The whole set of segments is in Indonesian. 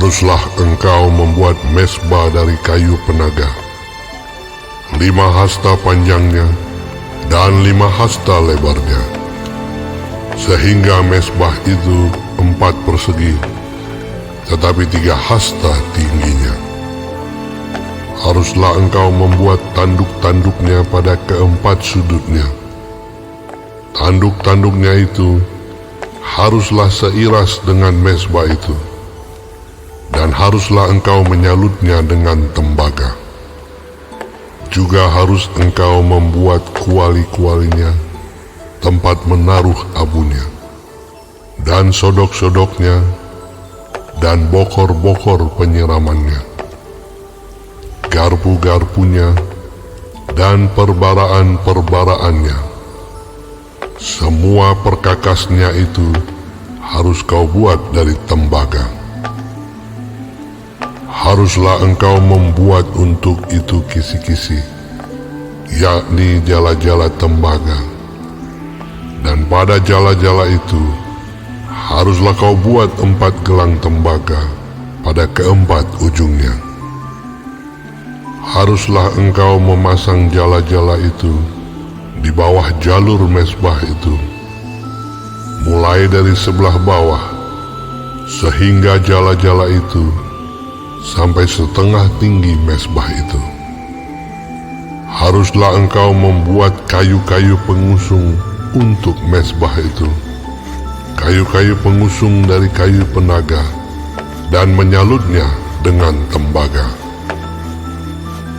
Haruslah engkau membuat mezbah dari kayu penaga, 5 hasta panjangnya dan 5 hasta lebarnya, sehingga mezbah itu 4 persegi, tetapi 3 hasta tingginya. Haruslah engkau membuat tanduk-tanduknya pada keempat sudutnya. Tanduk-tanduknya itu haruslah seiras dengan mezbah itu, dan haruslah engkau menyalutnya dengan tembaga. Juga harus engkau membuat kuali-kualinya, tempat menaruh abunya, dan sodok-sodoknya, dan bokor-bokor penyiramannya, garpu-garpunya, dan perbaraan-perbaraannya. Semua perkakasnya itu harus kau buat dari tembaga. Haruslah engkau membuat untuk itu kisi-kisi, yakni jala-jala tembaga. Dan pada jala-jala itu haruslah kau buat 4 gelang tembaga pada keempat ujungnya. Haruslah engkau memasang jala-jala itu di bawah jalur mezbah itu, mulai dari sebelah bawah, sehingga jala-jala itu sampai setengah tinggi mezbah itu. Haruslah engkau membuat kayu-kayu pengusung untuk mezbah itu, kayu-kayu pengusung dari kayu penaga, dan menyalutnya dengan tembaga.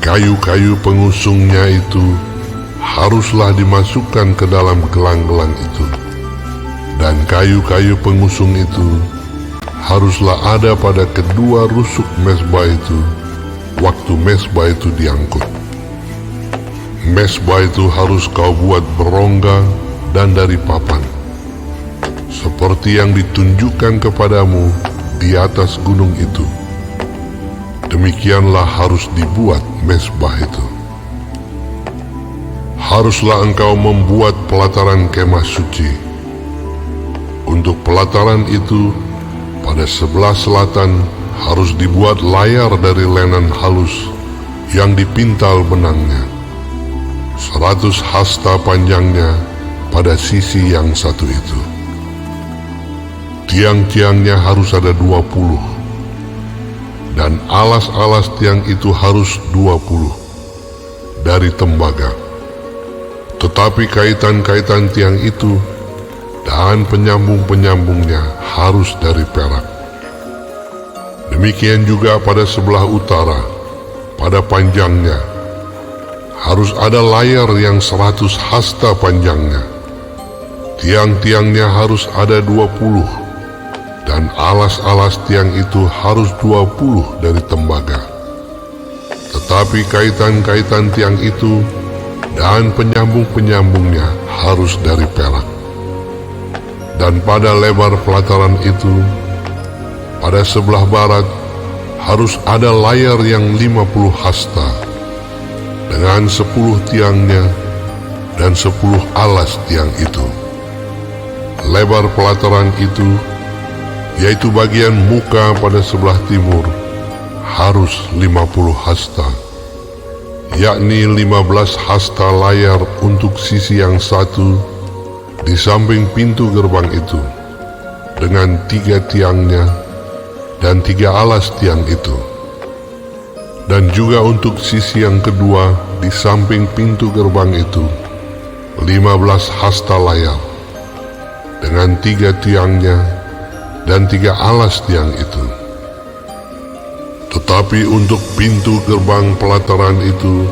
Kayu-kayu pengusungnya itu haruslah dimasukkan ke dalam gelang-gelang itu, dan kayu-kayu pengusung itu haruslah ada pada kedua rusuk mezbah itu waktu mezbah itu diangkut. Mezbah itu harus kau buat berongga dan dari papan, seperti yang ditunjukkan kepadamu di atas gunung itu. Demikianlah harus dibuat mezbah itu. Haruslah engkau membuat pelataran kemah suci. Untuk pelataran itu, pada sebelah selatan harus dibuat layar dari lenan halus yang dipintal benangnya, 100 hasta panjangnya pada sisi yang satu itu. Tiang-tiangnya harus ada 20, dan alas-alas tiang itu harus 20 dari tembaga. Tetapi kaitan-kaitan tiang itu dan penyambung-penyambungnya harus dari perak. Demikian juga pada sebelah utara, pada panjangnya harus ada layar yang 100 hasta panjangnya. Tiang-tiangnya harus ada 20, dan alas-alas tiang itu harus 20 dari tembaga. Tetapi kaitan-kaitan tiang itu dan penyambung-penyambungnya harus dari perak. Dan pada lebar pelataran itu, pada sebelah barat harus ada layar yang 50 hasta, dengan 10 tiangnya dan 10 alas tiang itu. Lebar pelataran itu, yaitu bagian muka pada sebelah timur, harus 50 hasta, yakni 15 hasta layar untuk sisi yang satu di samping pintu gerbang itu, dengan 3 tiangnya dan 3 alas tiang itu. Dan juga untuk sisi yang kedua di samping pintu gerbang itu, 15 hasta layar, dengan 3 tiangnya dan 3 alas tiang itu. Tetapi untuk pintu gerbang pelataran itu,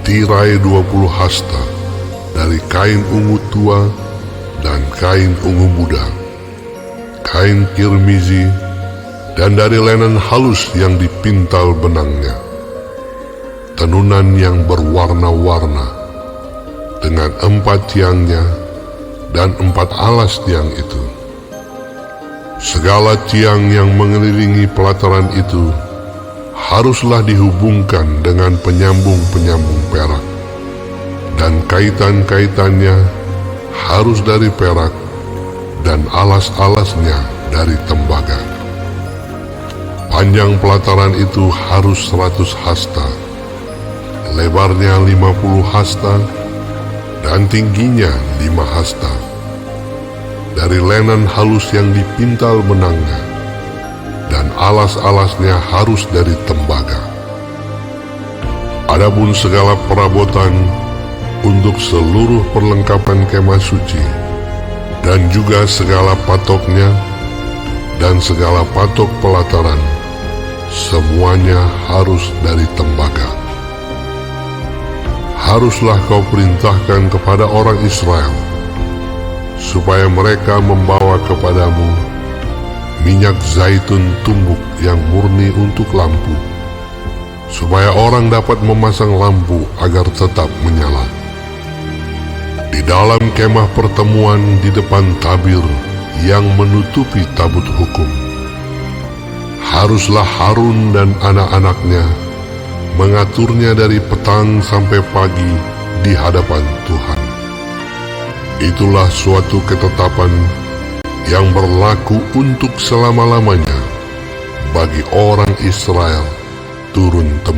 tirai 20 hasta dari kain ungu tua dan kain ungu muda, kain kirmizi, dan dari lenan halus yang dipintal benangnya, tenunan yang berwarna-warna, dengan 4 tiangnya dan 4 alas tiang itu. Segala tiang yang mengelilingi pelataran itu haruslah dihubungkan dengan penyambung-penyambung perak, dan kaitan-kaitannya harus dari perak, dan alas-alasnya dari tembaga. Panjang pelataran itu harus 100 hasta, lebarnya 50 hasta, dan tingginya 5 hasta. Dari lenan halus yang dipintal benangnya, dan alas-alasnya harus dari tembaga. Adapun segala perabotan untuk seluruh perlengkapan kemah suci, dan juga segala patoknya, dan segala patok pelataran, semuanya harus dari tembaga. Haruslah kau perintahkan kepada orang Israel, supaya mereka membawa kepadamu minyak zaitun tumbuk yang murni untuk lampu, supaya orang dapat memasang lampu agar tetap menyala. Di dalam kemah pertemuan di depan tabir yang menutupi tabut hukum, haruslah Harun dan anak-anaknya mengaturnya dari petang sampai pagi di hadapan Tuhan. Itulah suatu ketetapan yang berlaku untuk selama-lamanya bagi orang Israel turun-temurun.